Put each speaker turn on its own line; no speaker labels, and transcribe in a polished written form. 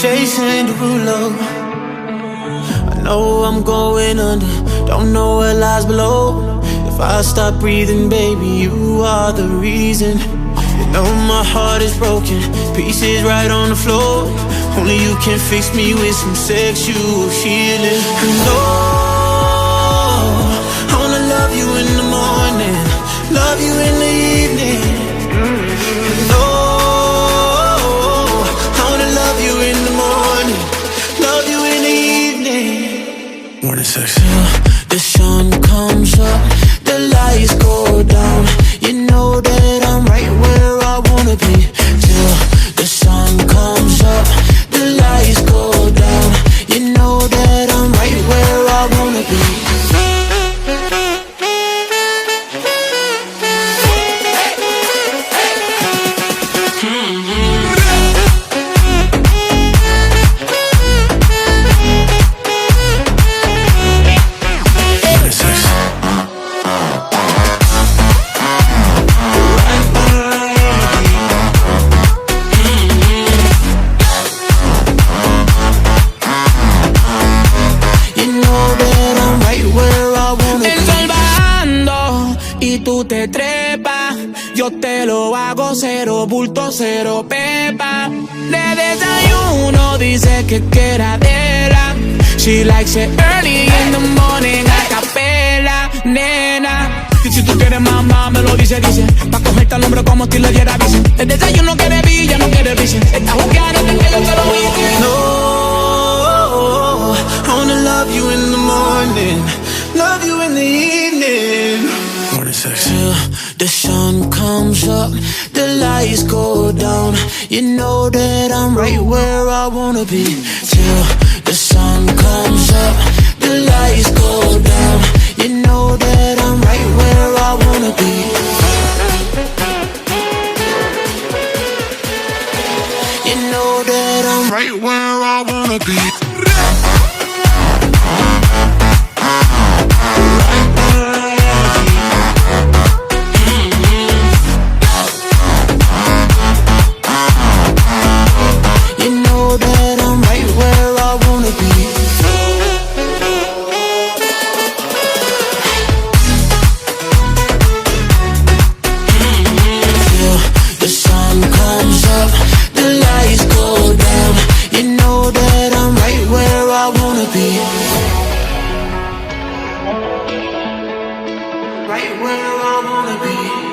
chasing Derulo. I know I'm going under, don't know what lies below. If I stop breathing, baby, you are the reason. You know my heart is broken, pieces right on the floor. Only you can fix me with some sexual healing. You know I wanna love you in the morning, love you in the evening. You know I wanna love you in the morning, love you in the evening. Morning sex. Till the sun comes up, the lights go down. You know that I'm right where I wanna be. Till the sun comes up, the lights go down. You know that I'm right where I wanna be.
Te trepa, yo te lo hago cero bulto, cero pepa. De desayuno dice que queradera. She likes it early in the morning, a capela, nena. Y si tú quieres mamá, me lo dice. Pa' cogerte al hombro como si le diera visa. El desayuno quiere villa, no quiere visa. Está jugando en que yo te lo hice.
No, I wanna love you in the morning, love you in the evening. Till the sun comes up, the lights go down. You know that I'm right where I wanna be. Till the sun comes up, the lights go down. You know that I'm right where I wanna be. You know that I'm right where I wanna be. Right where I wanna be.